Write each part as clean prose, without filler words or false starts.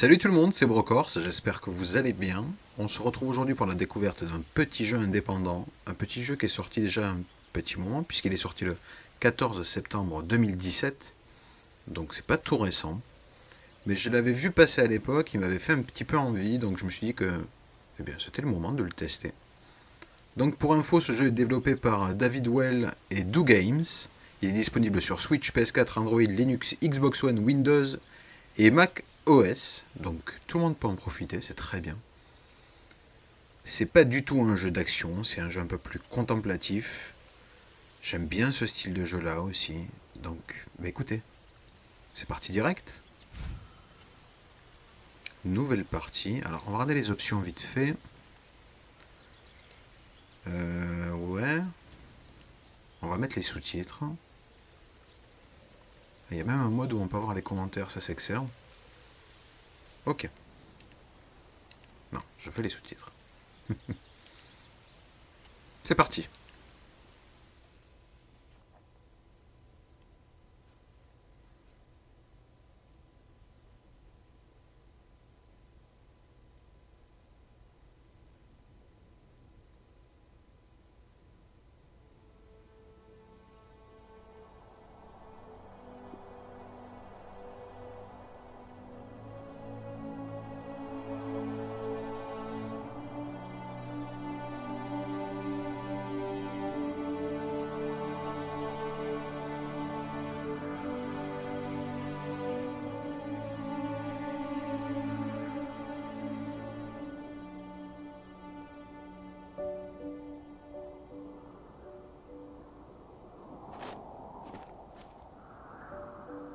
Salut tout le monde, c'est Brocorse, j'espère que vous allez bien. On se retrouve aujourd'hui pour la découverte d'un petit jeu indépendant, un petit jeu qui est sorti déjà un petit moment, puisqu'il est sorti le 14 septembre 2017, donc c'est pas tout récent. Mais je l'avais vu passer à l'époque, il m'avait fait un petit peu envie, donc je me suis dit que eh bien, c'était le moment de le tester. Donc pour info, ce jeu est développé par David Wehle et Do Games. Il est disponible sur Switch, PS4, Android, Linux, Xbox One, Windows et Mac OS. Donc tout le monde peut en profiter, c'est très bien. C'est pas du tout un jeu d'action, c'est un jeu un peu plus contemplatif. J'aime bien ce style de jeu là aussi. Donc, bah écoutez, c'est parti direct. Nouvelle partie. Alors, on va regarder les options vite fait. Ouais. On va mettre les sous-titres. Il y a même un mode où on peut avoir les commentaires, ça c'est excellent. Ok. Non, je fais les sous-titres. C'est parti.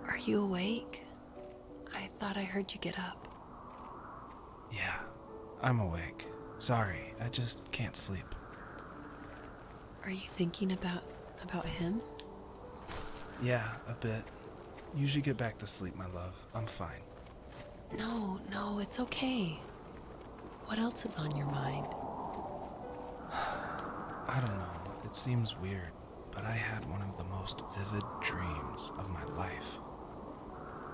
Are you awake? I thought I heard you get up. Yeah, I'm awake. Sorry, I just can't sleep. Are you thinking about him? Yeah, a bit. You should get back to sleep, my love. I'm fine. No, it's okay. What else is on your mind? I don't know, it seems weird, but I had one of the most vivid dreams of my life.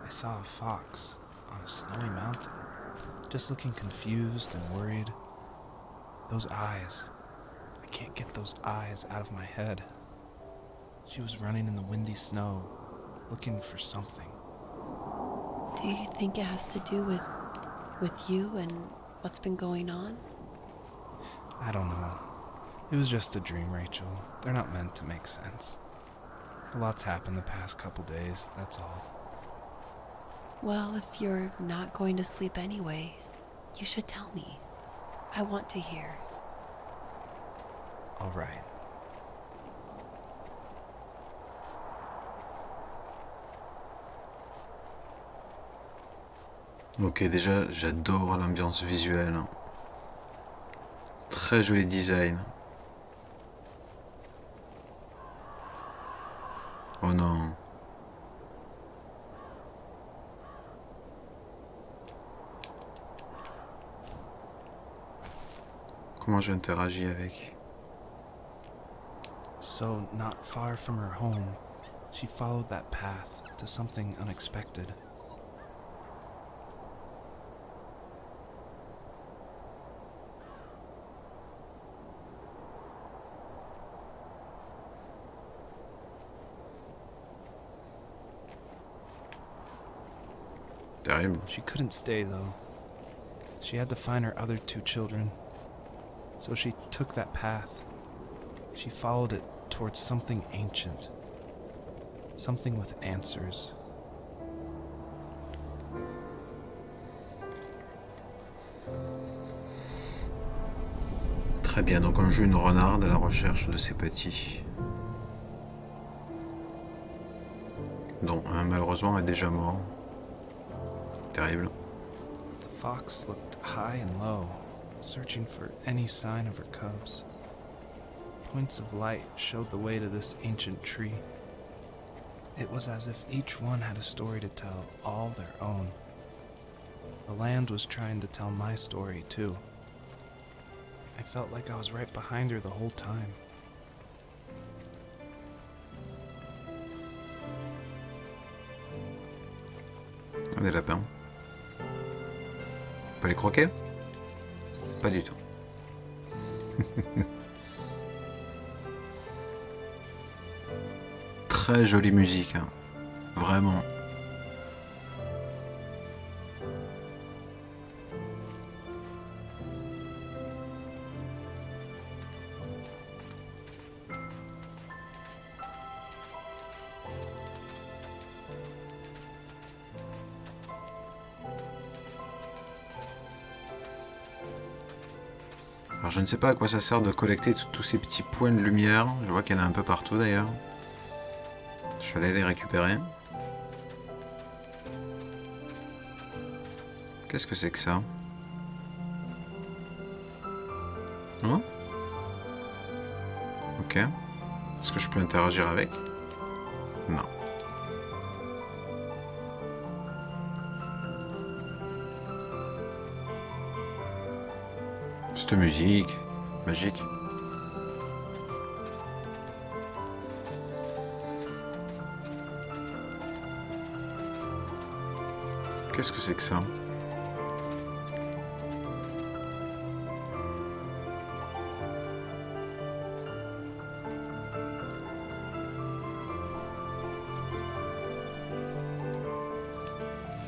I saw a fox on a snowy mountain, just looking confused and worried. Those eyes. I can't get those eyes out of my head. She was running in the windy snow, looking for something. Do you think it has to do with you and what's been going on? I don't know. It was just a dream, Rachel. They're not meant to make sense. A lot's happened the past couple days, that's all. Well, if you're not going to sleep anyway, you should tell me. I want to hear. All right. Ok, déjà, j'adore l'ambiance visuelle. Très joli design. Oh non. Comment j'interagis avec? So, not far from her home, she followed that path to something unexpected. Terrible. She couldn't stay, though. She had to find her other two children. So she took that path. She followed it towards something ancient. Something with answers. Très bien, donc on joue une renarde à la recherche de ses petits. Dont un malheureusement est déjà mort. Terrible. The fox looked high and low, searching for any sign of her cubs. Points of light showed the way to this ancient tree. It was as if each one had a story to tell, all their own. The land was trying to tell my story, too. I felt like I was right behind her the whole time. Des lapins. peut les croquer? Pas du tout. Très jolie musique, hein. Vraiment. Alors je ne sais pas à quoi ça sert de collecter tous ces petits points de lumière. Je vois qu'il y en a un peu partout d'ailleurs. Je vais aller les récupérer. Qu'est-ce que c'est que ça? Hein? Ok. Est-ce que je peux interagir avec? Non. Cette musique magique. Qu'est-ce que c'est que ça?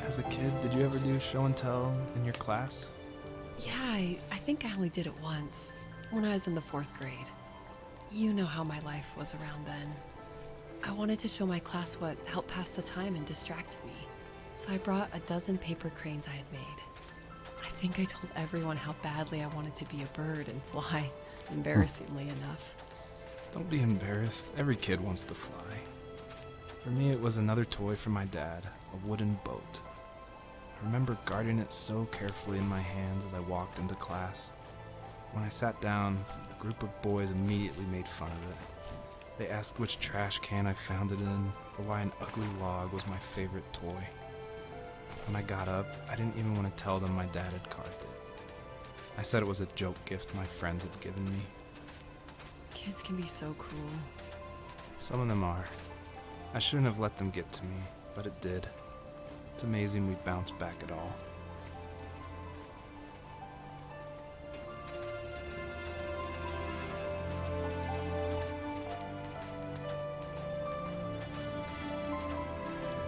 As a kid, did you ever do show and tell in your class? Yeah, I think I only did it once, when I was in the 4th grade. You know how my life was around then. I wanted to show my class what helped pass the time and distracted me, so I brought a dozen paper cranes I had made. I think I told everyone how badly I wanted to be a bird and fly, embarrassingly enough. Don't be embarrassed. Every kid wants to fly. For me, it was another toy from my dad, a wooden boat. I remember guarding it so carefully in my hands as I walked into class. When I sat down, a group of boys immediately made fun of it. They asked which trash can I found it in, or why an ugly log was my favorite toy. When I got up, I didn't even want to tell them my dad had carved it. I said it was a joke gift my friends had given me. Kids can be so cruel. Some of them are. I shouldn't have let them get to me, but it did. It's amazing we bounced back at all.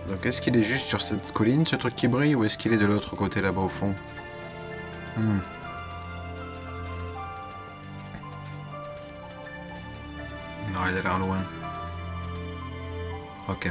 Donc est-ce qu'il est juste sur cette colline, ce truc qui brille, ou est-ce qu'il est de l'autre côté là-bas au fond? Non, il a l'air loin. Ok.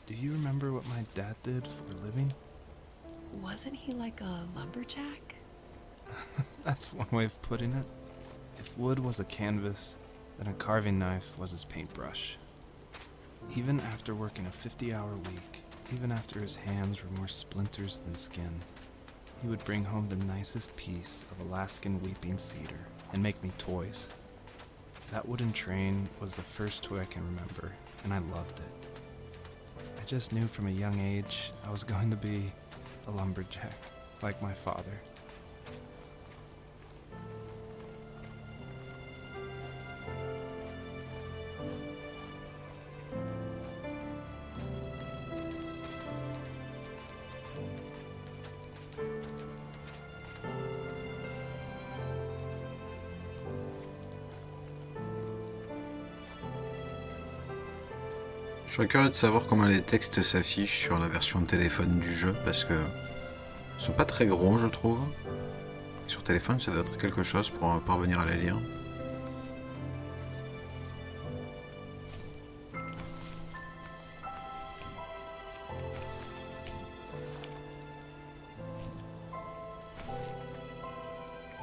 Do you remember what my dad did for a living? Wasn't he like a lumberjack? That's one way of putting it. If wood was a canvas, then a carving knife was his paintbrush. Even after working a 50-hour week, even after his hands were more splinters than skin, he would bring home the nicest piece of Alaskan weeping cedar and make me toys. That wooden train was the first toy I can remember, and I loved it. I just knew from a young age I was going to be a lumberjack, like my father. Je serais curieux de savoir comment les textes s'affichent sur la version téléphone du jeu, parce que ils sont pas très gros, je trouve. Sur téléphone, ça doit être quelque chose pour parvenir à les lire.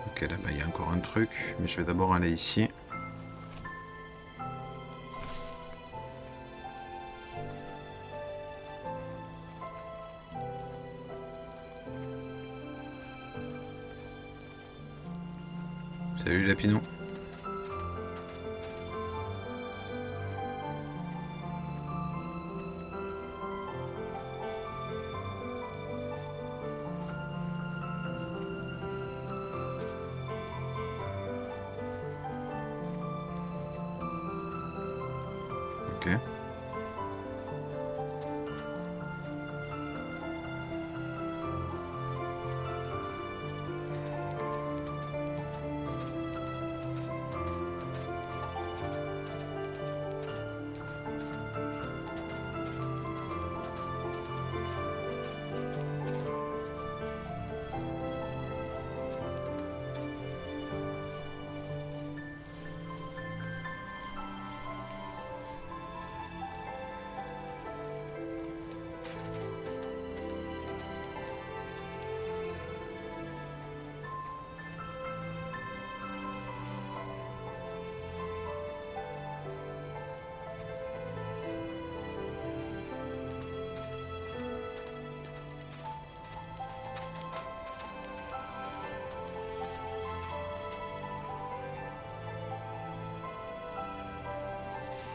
Ok, là-bas il y a encore un truc, mais je vais d'abord aller ici. Salut Lapinou. Ok.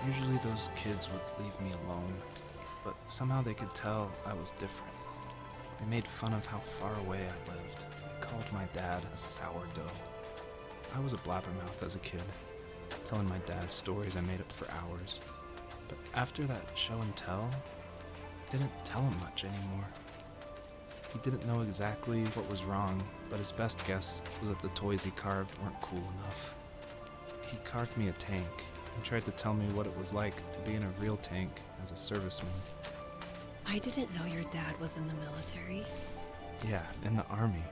Usually those kids would leave me alone, but somehow they could tell I was different. They made fun of how far away I lived. They called my dad a sourdough. I was a blabbermouth as a kid, telling my dad stories I made up for hours. But after that show and tell, I didn't tell him much anymore. He didn't know exactly what was wrong, but his best guess was that the toys he carved weren't cool enough. He carved me a tank and tried to tell me what it was like to be in a real tank as a serviceman. I didn't know your dad was in the military. Yeah, in the army.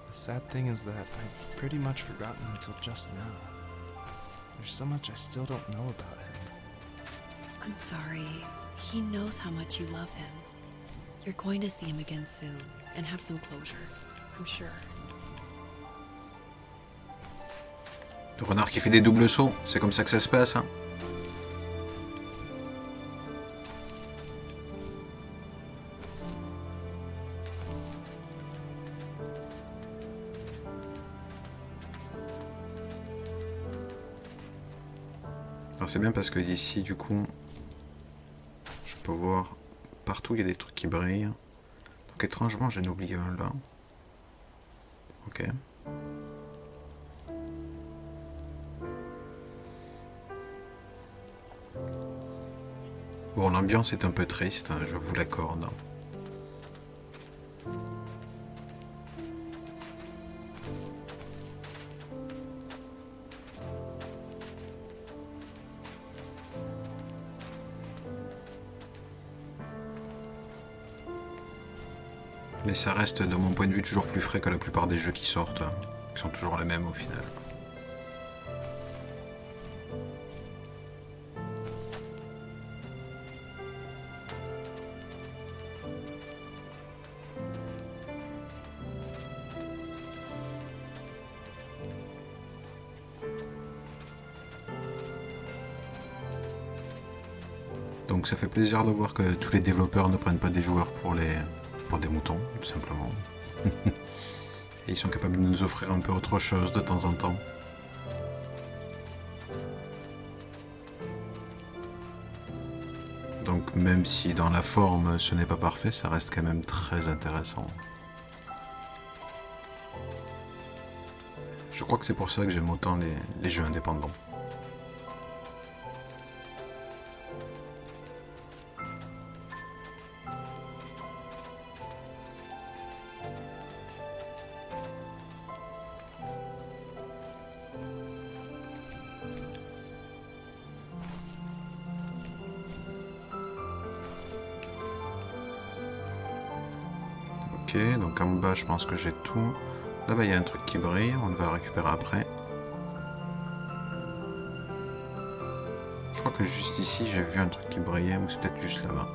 The sad thing is that I've pretty much forgotten until just now. There's so much I still don't know about him. I'm sorry. He knows how much you love him. You're going to see him again soon and have some closure, I'm sure. Le renard qui fait des doubles sauts, c'est comme ça que ça se passe, hein. Alors c'est bien parce que d'ici, du coup, je peux voir partout, il y a des trucs qui brillent. Donc étrangement, j'en ai oublié un là. Ok. Bon, l'ambiance est un peu triste, hein, je vous l'accorde. Mais ça reste, de mon point de vue, toujours plus frais que la plupart des jeux qui sortent, hein, qui sont toujours les mêmes au final. Donc ça fait plaisir de voir que tous les développeurs ne prennent pas des joueurs pour des moutons, tout simplement. Et ils sont capables de nous offrir un peu autre chose de temps en temps. Donc même si dans la forme ce n'est pas parfait, ça reste quand même très intéressant. Je crois que c'est pour ça que j'aime autant les jeux indépendants. Ok, donc en bas je pense que j'ai tout. Là-bas il y a un truc qui brille, on va le récupérer après. Je crois que juste ici j'ai vu un truc qui brillait, ou c'est peut-être juste là-bas.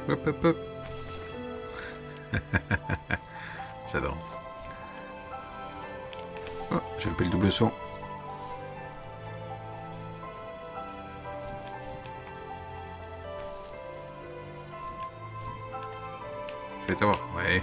Hop, hop, hop. J'adore. Oh, j'ai loupé le double saut. Je vais t'avoir, ouais.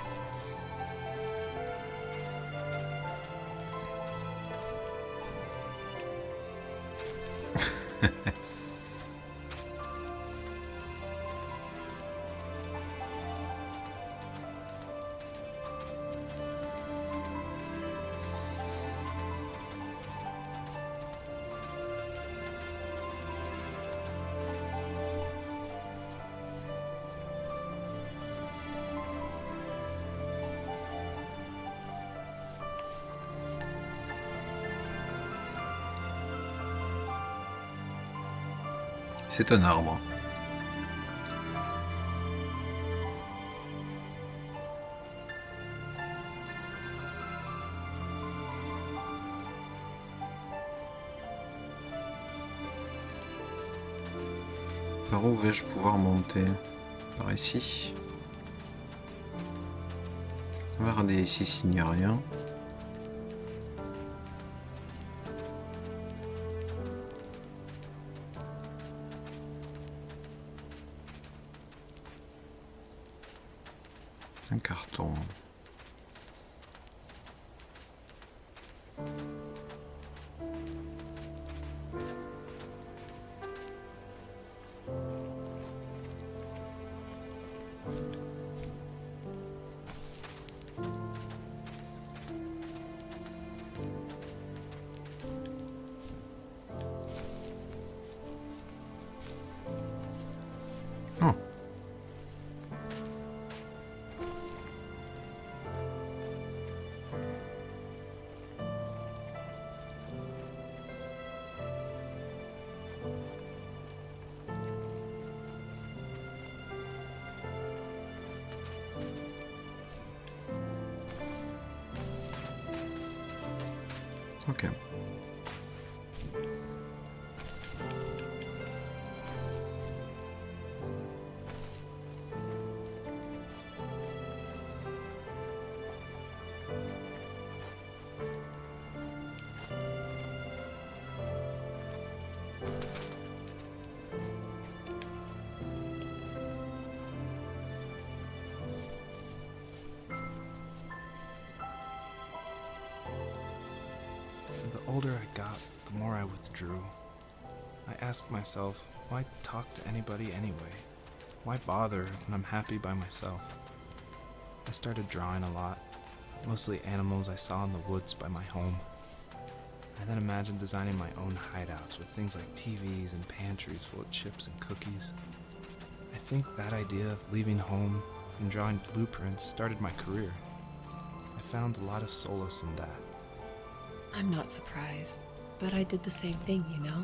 C'est un arbre. Par où vais-je pouvoir monter? Par ici. On va regarder ici s'il n'y a rien. Un carton. Oh. Ok. The older I got, the more I withdrew. I asked myself, why talk to anybody anyway? Why bother when I'm happy by myself? I started drawing a lot, mostly animals I saw in the woods by my home. I then imagined designing my own hideouts with things like TVs and pantries full of chips and cookies. I think that idea of leaving home and drawing blueprints started my career. I found a lot of solace in that. I'm not surprised, but I did the same thing, you know?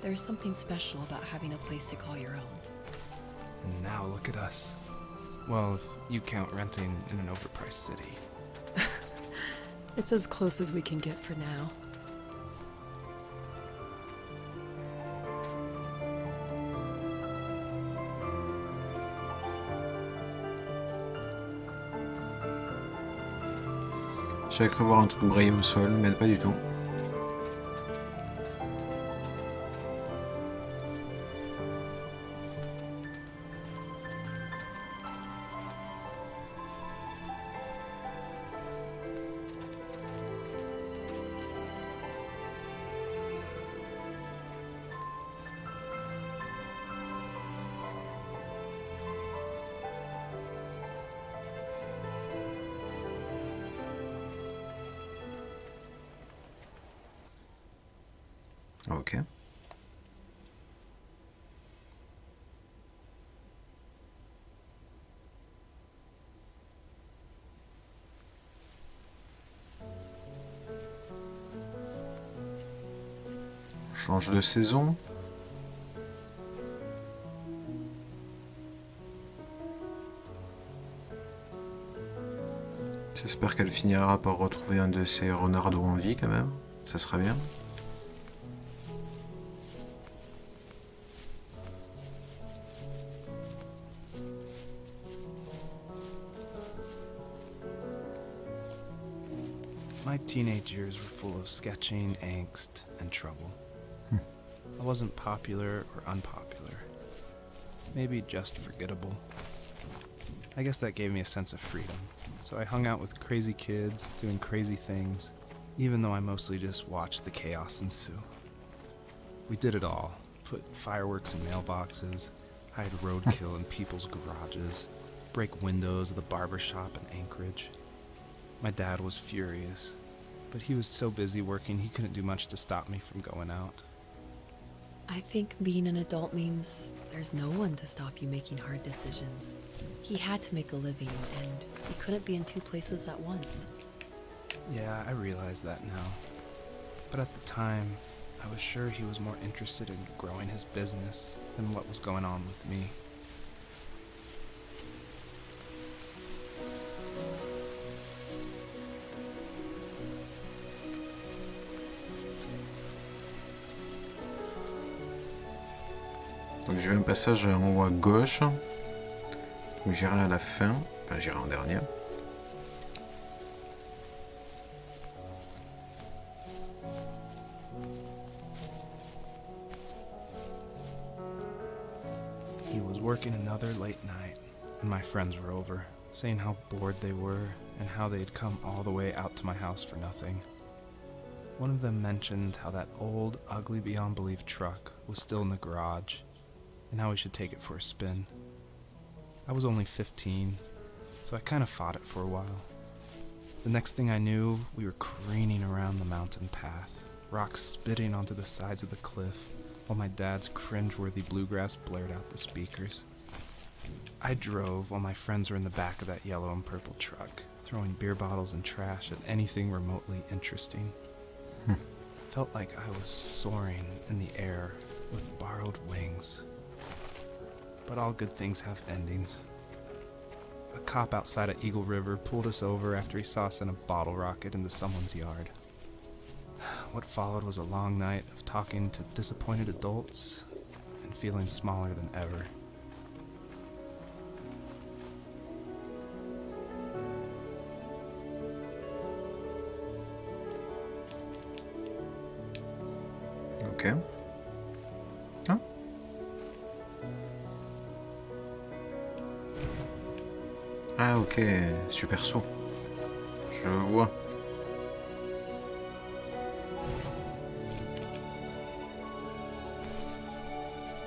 There's something special about having a place to call your own. And now look at us. Well, if you count renting in an overpriced city. It's as close as we can get for now. J'avais cru voir un truc briller au sol, mais pas du tout. Ok. Change de saison. J'espère qu'elle finira par retrouver un de ses renardeaux en vie quand même. Ça serait bien. teenage years were full of sketching, angst, and trouble. I wasn't popular or unpopular. Maybe just forgettable. I guess that gave me a sense of freedom. So I hung out with crazy kids, doing crazy things, even though I mostly just watched the chaos ensue. We did it all. Put fireworks in mailboxes, hide roadkill in people's garages, break windows of the barber shop in Anchorage. My dad was furious, but he was so busy working he couldn't do much to stop me from going out. I think being an adult means there's no one to stop you making hard decisions. He had to make a living, and he couldn't be in two places at once. Yeah, I realize that now. But at the time, I was sure he was more interested in growing his business than what was going on with me. Donc j'ai eu un passage en haut à gauche. Donc j'irai à la fin. Enfin j'irai en dernier. He was working another late night, and my friends were over, saying how bored they were and how they had come all the way out to my house for nothing. One of them mentioned how that old, ugly beyond belief truck was still in the garage, and how we should take it for a spin. I was only 15, so I kind of fought it for a while. The next thing I knew, we were careening around the mountain path, rocks spitting onto the sides of the cliff, while my dad's cringeworthy bluegrass blared out the speakers. I drove while my friends were in the back of that yellow and purple truck, throwing beer bottles and trash at anything remotely interesting. Felt like I was soaring in the air with borrowed wings. But all good things have endings. A cop outside of Eagle River pulled us over after he saw us in a bottle rocket into someone's yard. What followed was a long night of talking to disappointed adults and feeling smaller than ever. Ok. Ah. Ah ok, super saut. Je vois.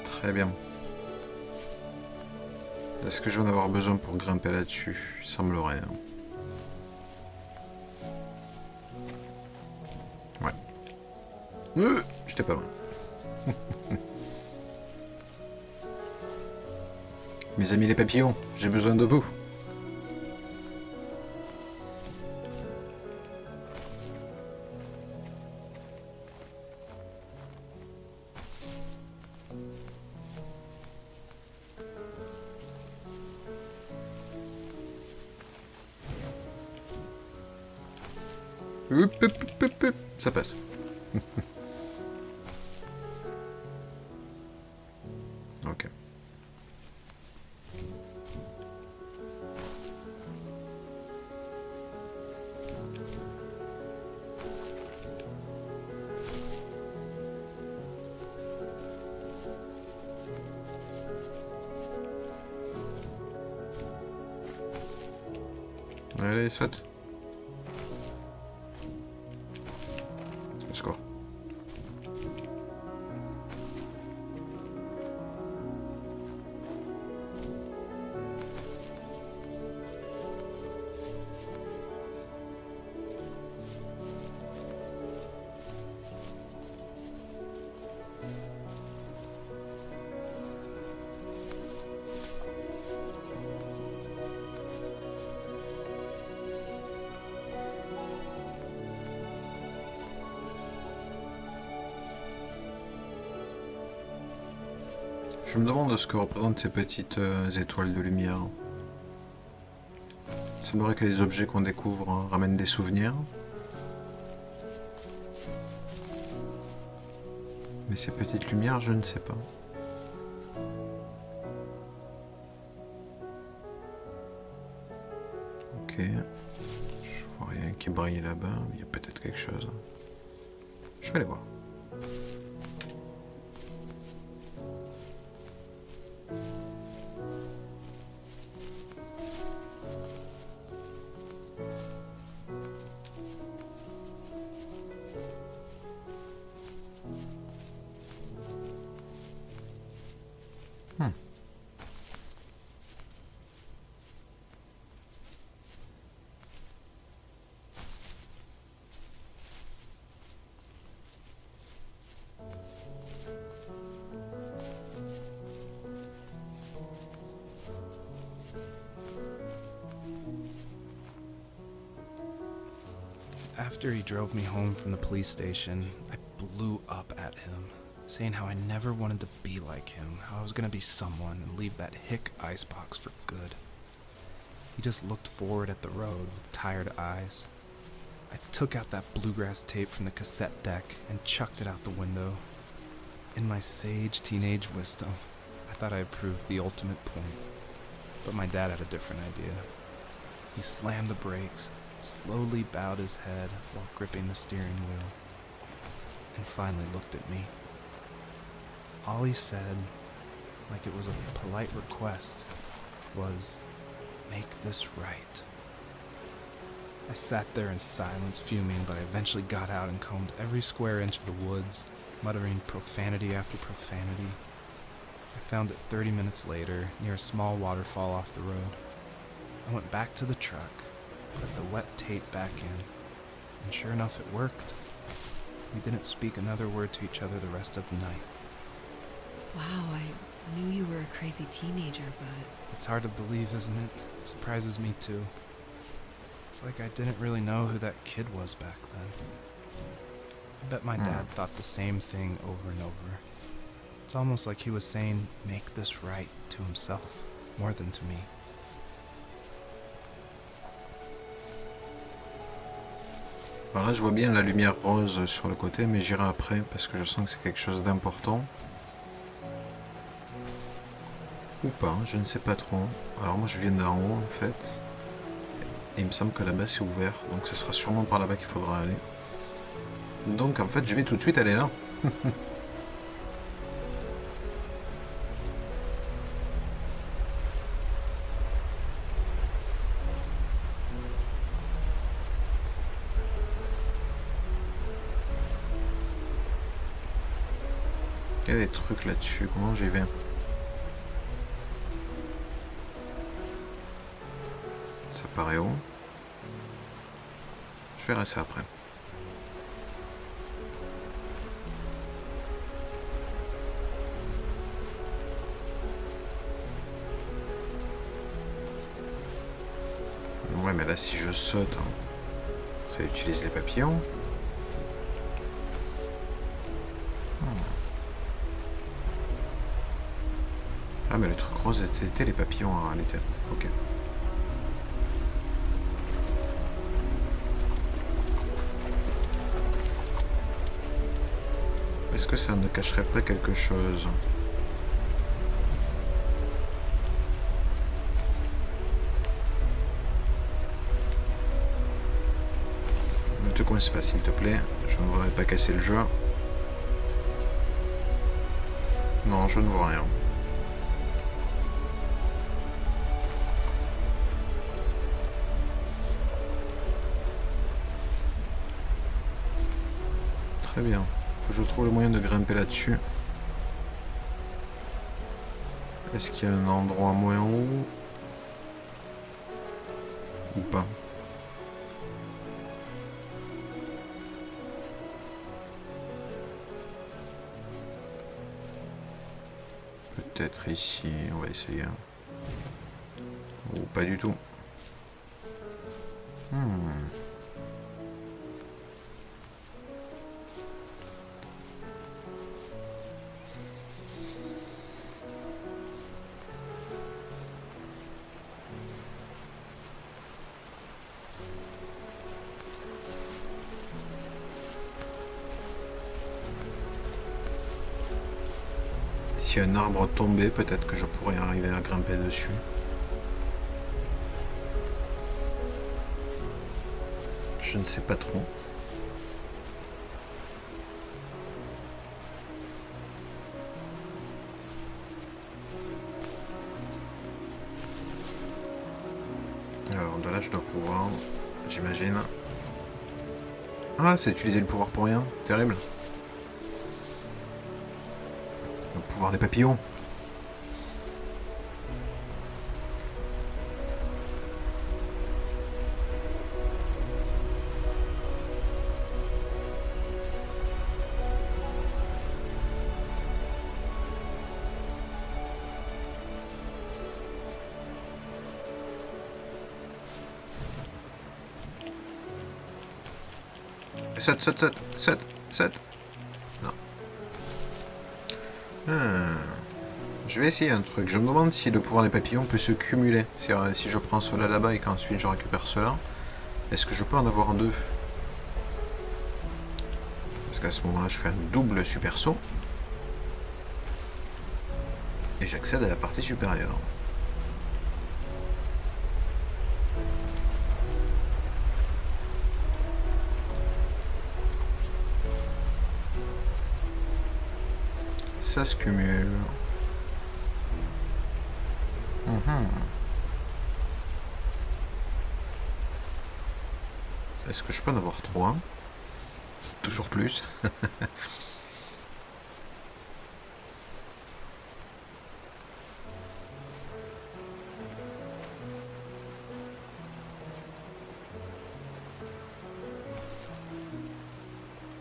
Très bien. Est-ce que je vais en avoir besoin pour grimper là-dessus? Il semblerait. Ouais. J'étais pas loin. Mes amis les papillons, j'ai besoin de vous. Ça passe. Ok. Allez, saute. Score. Je me demande ce que représentent ces petites étoiles de lumière. Il semblerait que les objets qu'on découvre ramènent des souvenirs. Mais ces petites lumières, je ne sais pas. Ok. Je vois rien qui brille là-bas. Il y a peut-être quelque chose. Je vais aller voir. After he drove me home from the police station, I blew up at him, saying how I never wanted to be like him, how I was going to be someone and leave that hick icebox for good. He just looked forward at the road with tired eyes. I took out that bluegrass tape from the cassette deck and chucked it out the window. In my sage teenage wisdom, I thought I had proved the ultimate point. But my dad had a different idea. He slammed the brakes, slowly bowed his head while gripping the steering wheel, and finally looked at me. All he said, like it was a polite request, was, "Make this right." I sat there in silence, fuming, but I eventually got out and combed every square inch of the woods, muttering profanity after profanity. I found it 30 minutes later, near a small waterfall off the road. I went back to the truck, put the wet tape back in, and sure enough it worked. We didn't speak another word to each other the rest of the night. Wow, I knew you were a crazy teenager, but... It's hard to believe, isn't it? It surprises me too. It's like I didn't really know who that kid was back then. I bet my dad thought the same thing over and over. It's almost like he was saying, "Make this right," to himself, more than to me. Alors là, je vois bien la lumière rose sur le côté, mais j'irai après parce que je sens que c'est quelque chose d'important. Ou pas, je ne sais pas trop. Alors moi, je viens d'en haut en fait. Et il me semble que là-bas c'est ouvert, donc ce sera sûrement par là-bas qu'il faudra aller. Donc en fait, je vais tout de suite aller là. Il y a des trucs là-dessus, comment j'y vais? Ça paraît haut. Je verrai ça après. Ouais, mais là, si je saute, hein, ça utilise les papillons. Ah, mais le truc rose, c'était les papillons en réalité. Ok. Est-ce que ça ne cacherait pas quelque chose? Ne te coince pas s'il te plaît, je ne voudrais pas casser le jeu. Non, je ne vois rien. Très bien. Faut que je trouve le moyen de grimper là-dessus. Est-ce qu'il y a un endroit moins haut? Ou pas? Peut-être ici, on va essayer. Ou pas du tout. Si un arbre tombait, peut-être que je pourrais arriver à grimper dessus. Je je ne sais pas trop. Alors de là je dois pouvoir, j'imagine. Ah, c'est utiliser le pouvoir pour rien, terrible. Le pouvoir des papillons. Saute. Non. Je vais essayer un truc. Je me demande si le pouvoir des papillons peut se cumuler. Si je prends cela là-bas et qu'ensuite je récupère cela, est-ce que je peux en avoir deux? Parce qu'à ce moment-là, je fais un double super saut. Et j'accède à la partie supérieure. Ça se cumule. Est-ce que je peux en avoir 3? Toujours plus.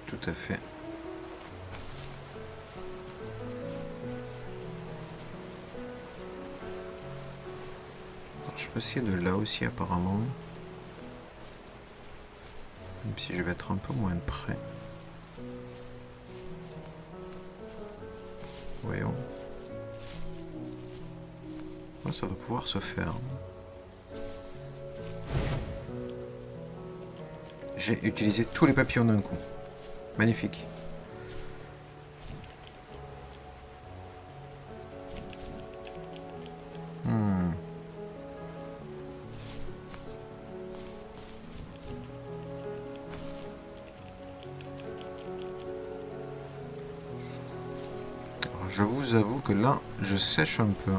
Tout à fait. Je peux essayer de là aussi apparemment. Même si je vais être un peu moins près. Voyons. Oh, ça doit pouvoir se faire. J'ai utilisé tous les papillons d'un coup. Magnifique. Je vous avoue que là, je sèche un peu.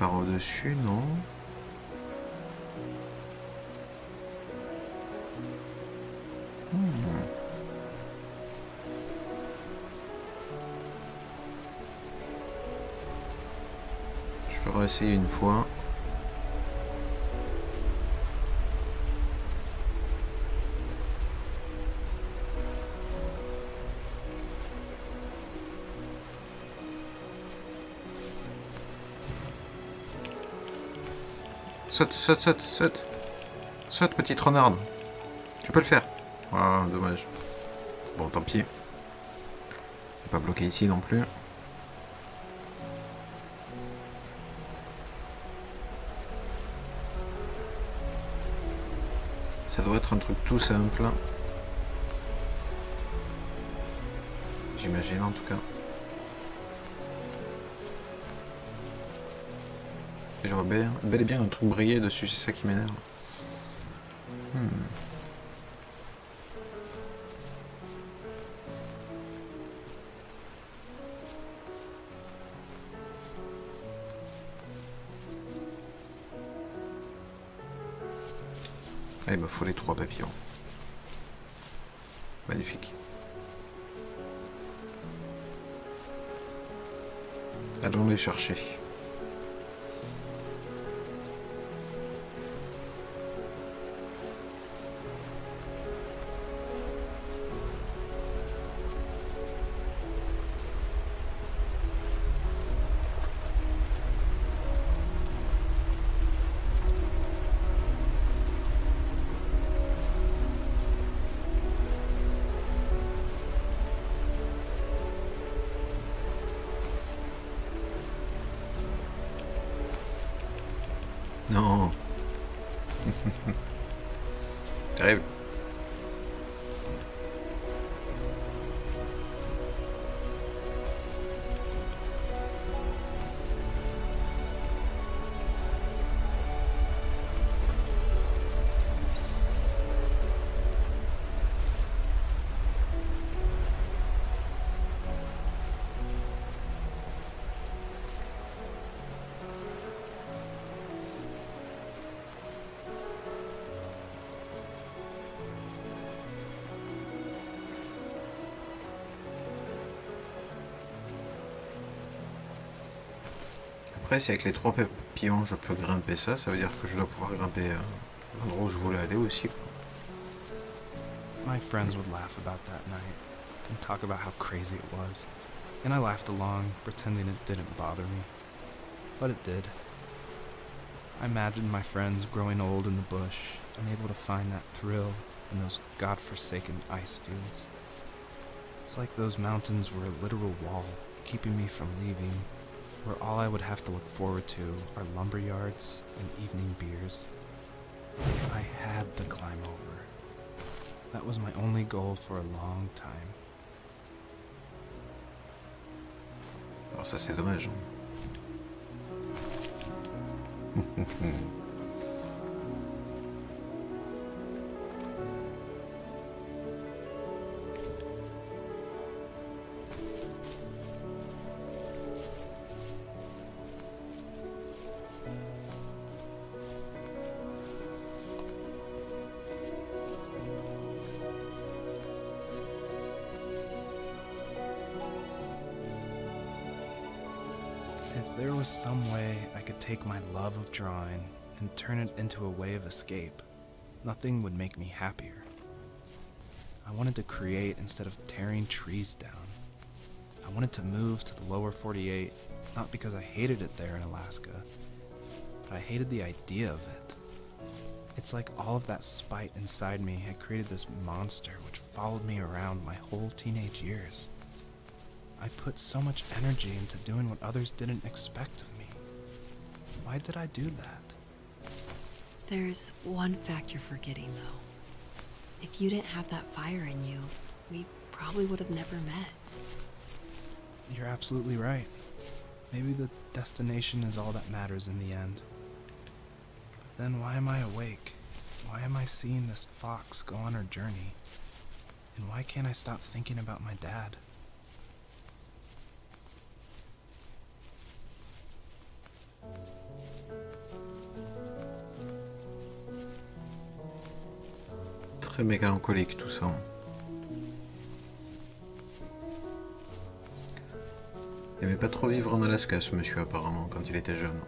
Par au-dessus, non. Je vais réessayer une fois. Saute, petite renarde. Tu peux le faire. Ah, dommage. Bon, tant pis. Pas bloqué ici non plus. Ça doit être un truc tout simple. J'imagine en tout cas. Je vois bel et bien un truc briller dessus, c'est ça qui m'énerve. Ah, il me faut les 3 papillons. Magnifique. Allons les chercher. Après, si avec les 3 papillons je peux grimper ça, ça veut dire que je dois pouvoir grimper l'endroit où je voulais aller aussi. My friends would laugh about that night and talk about how crazy it was, and I laughed along, pretending it didn't bother me. But it did. I imagined my friends growing old in the bush, unable to find that thrill in those godforsaken ice fields. It's like those mountains were a literal wall, keeping me from leaving, where all I would have to look forward to are lumber yards and evening beers. I had to climb over. That was my only goal for a long time. Alors ça c'est dommage. If there was some way I could take my love of drawing and turn it into a way of escape, nothing would make me happier. I wanted to create instead of tearing trees down. I wanted to move to the lower 48, not because I hated it there in Alaska, but I hated the idea of it. It's like all of that spite inside me had created this monster which followed me around my whole teenage years. I put so much energy into doing what others didn't expect of me. Why did I do that? There's one fact you're forgetting, though. If you didn't have that fire in you, we probably would have never met. You're absolutely right. Maybe the destination is all that matters in the end. But then why am I awake? Why am I seeing this fox go on her journey? And why can't I stop thinking about my dad? Très mélancolique tout ça. Il aimait pas trop vivre en Alaska ce monsieur apparemment quand il était jeune.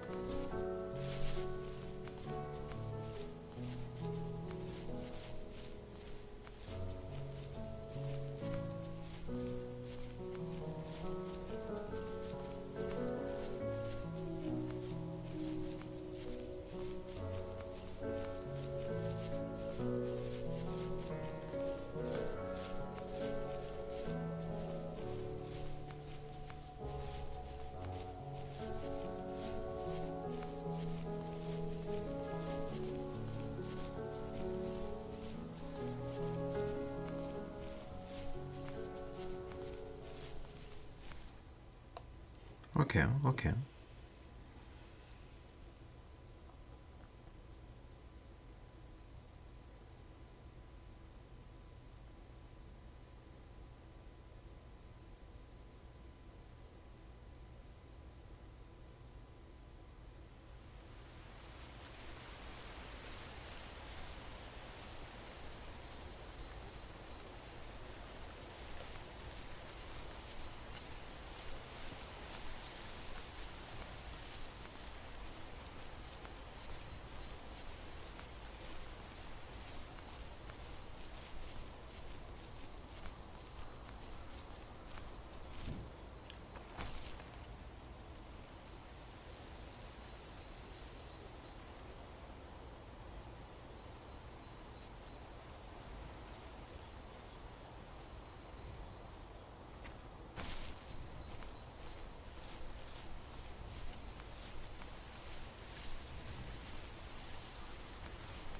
Ok.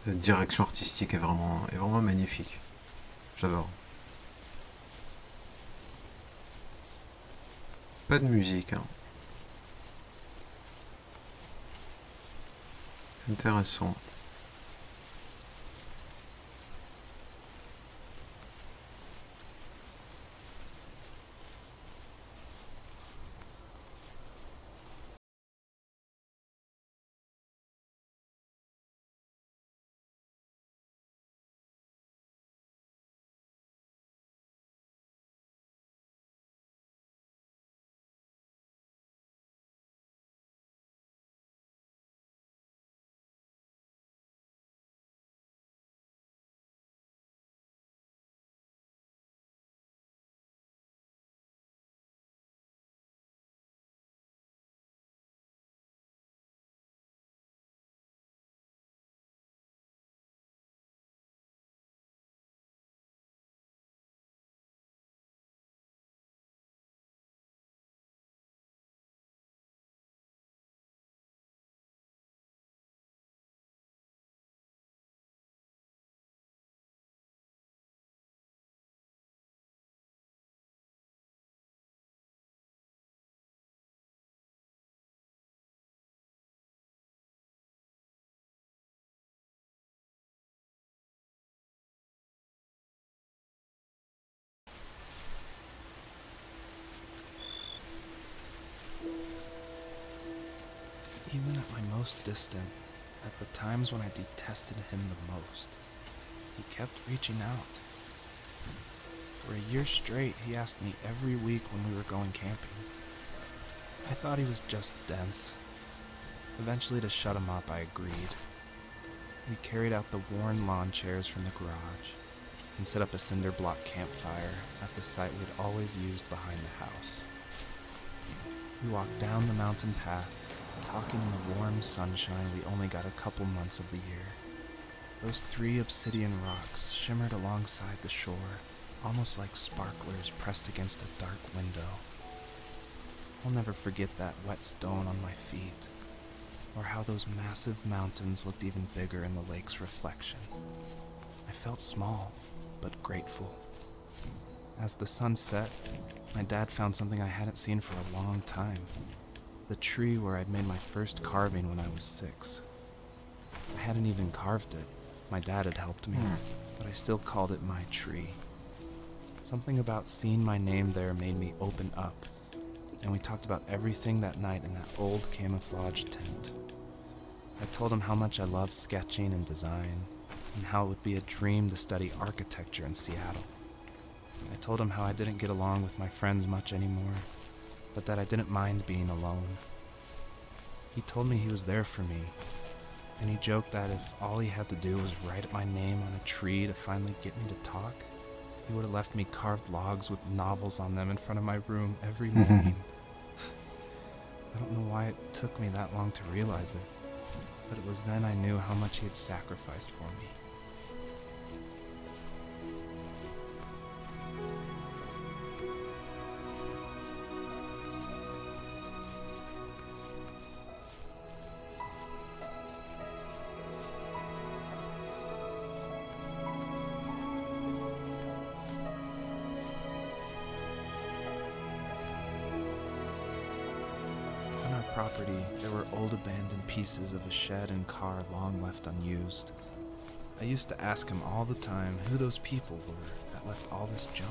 La direction artistique est vraiment magnifique. J'adore. Pas de musique, hein. Intéressant. most distant at the times when I detested him the most. He kept reaching out. For a year straight, he asked me every week when we were going camping. I thought he was just dense. Eventually, to shut him up, I agreed. We carried out the worn lawn chairs from the garage and set up a cinder block campfire at the site we'd always used behind the house. We walked down the mountain path, talking in the warm sunshine we only got a couple months of the year. Those 3 obsidian rocks shimmered alongside the shore, almost like sparklers pressed against a dark window. I'll never forget that wet stone on my feet, or how those massive mountains looked even bigger in the lake's reflection. I felt small, but grateful. As the sun set, my dad found something I hadn't seen for a long time. The tree where I'd made my first carving when I was 6. I hadn't even carved it. My dad had helped me, but I still called it my tree. Something about seeing my name there made me open up, and we talked about everything that night in that old camouflage tent. I told him how much I loved sketching and design, and how it would be a dream to study architecture in Seattle. I told him how I didn't get along with my friends much anymore, but that I didn't mind being alone. He told me he was there for me, and he joked that if all he had to do was write my name on a tree to finally get me to talk, he would have left me carved logs with novels on them in front of my room every morning. I don't know why it took me that long to realize it, but it was then I knew how much he had sacrificed for me. Property, there were old abandoned pieces of a shed and car long left unused. I used to ask him all the time who those people were that left all this junk,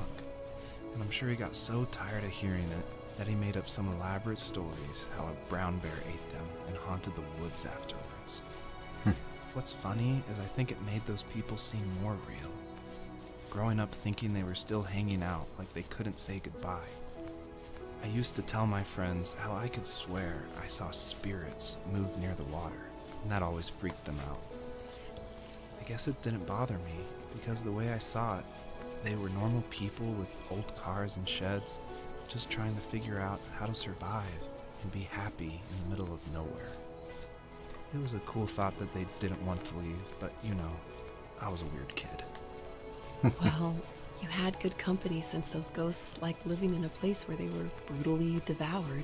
and I'm sure he got so tired of hearing it that he made up some elaborate stories how a brown bear ate them and haunted the woods afterwards. What's funny is I think it made those people seem more real, growing up thinking they were still hanging out like they couldn't say goodbye. I used to tell my friends how I could swear I saw spirits move near the water, and that always freaked them out. I guess it didn't bother me, because the way I saw it, they were normal people with old cars and sheds, just trying to figure out how to survive and be happy in the middle of nowhere. It was a cool thought that they didn't want to leave, but I was a weird kid. Well, you had good company since those ghosts liked living in a place where they were brutally devoured.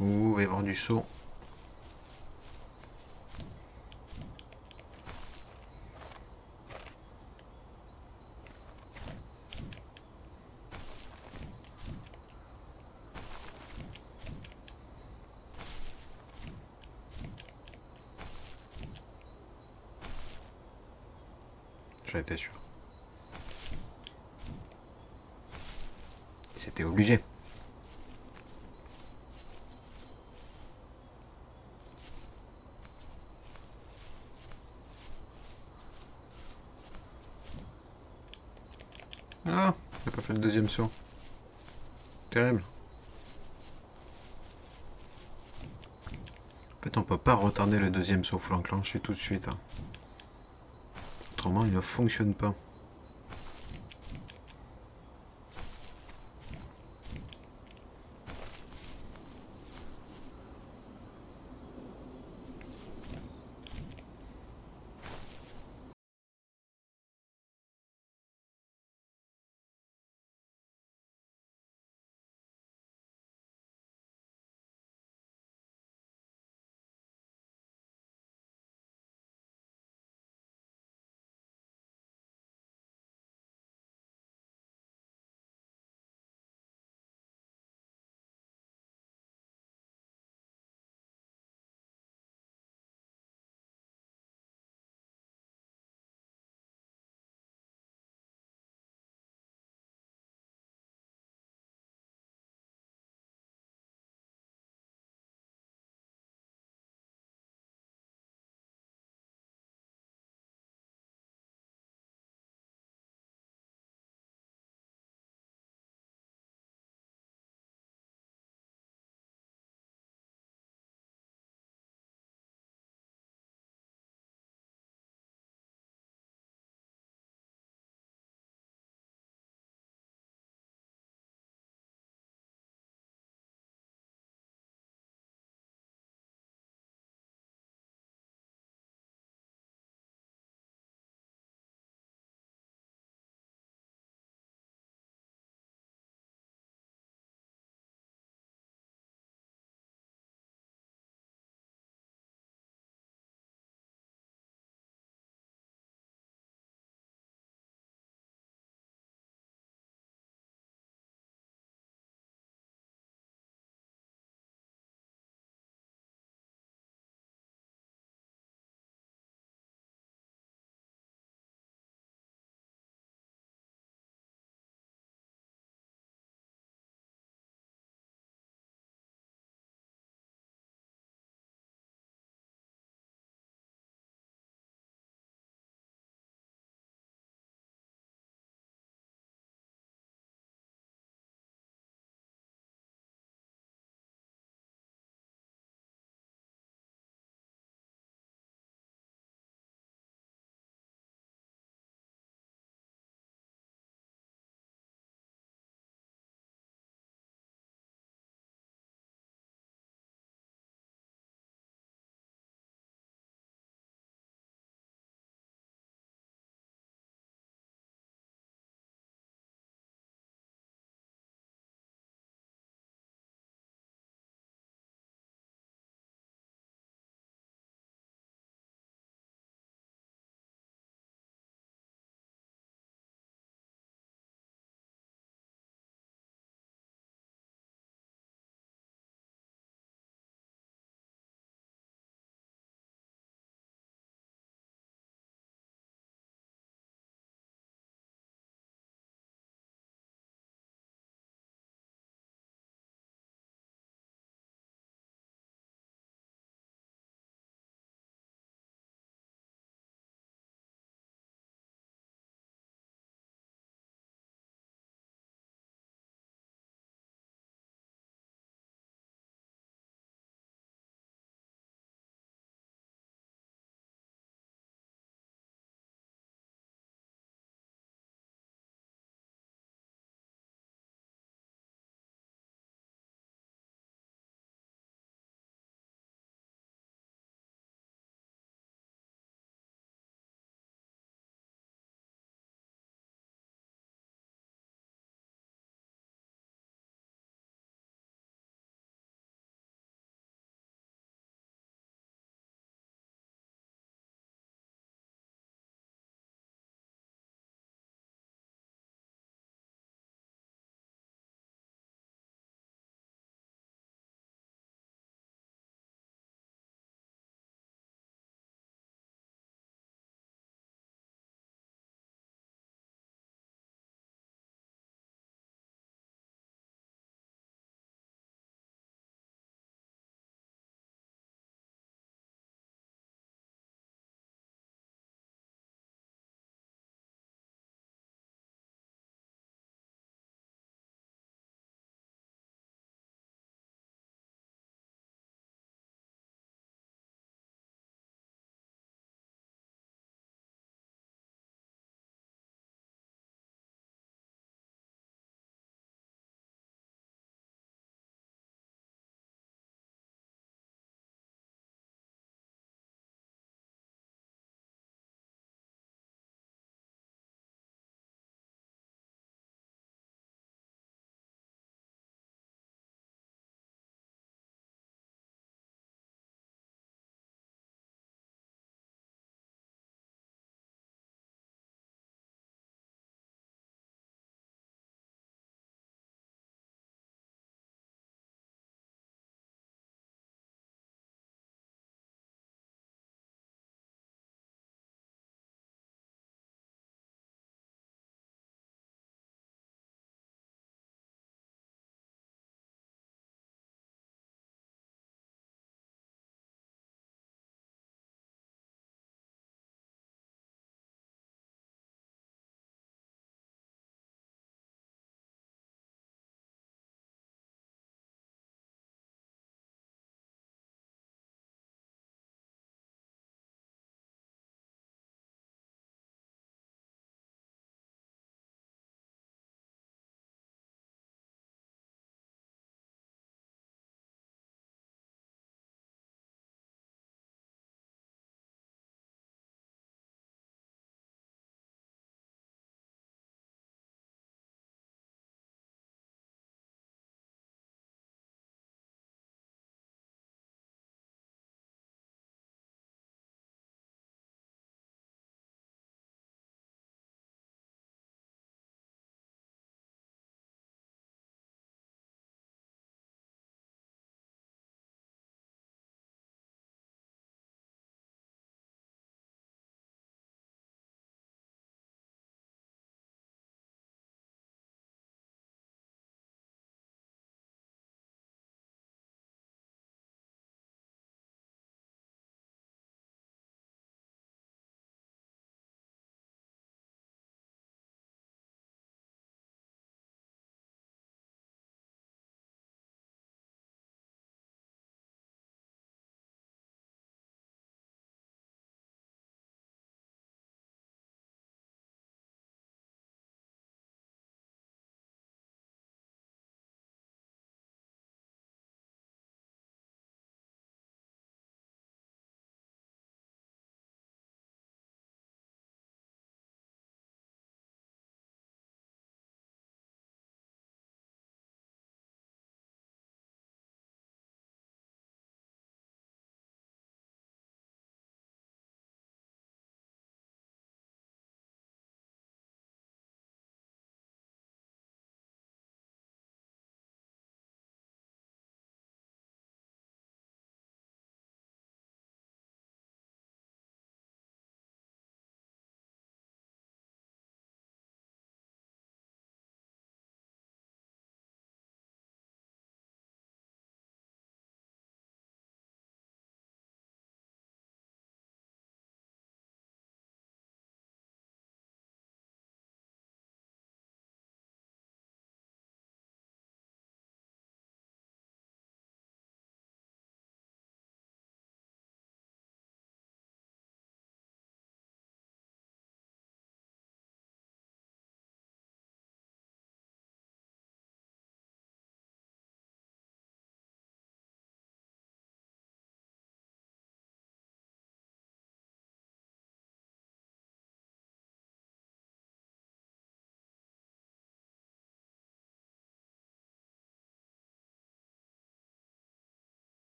Ouh, il va y avoir du saut. J'en étais sûr. C'était obligé. Ah, j'ai pas fait le deuxième saut. Terrible. En fait, on peut pas retarder le deuxième saut, faut l'enclencher tout de suite. Autrement, il ne fonctionne pas.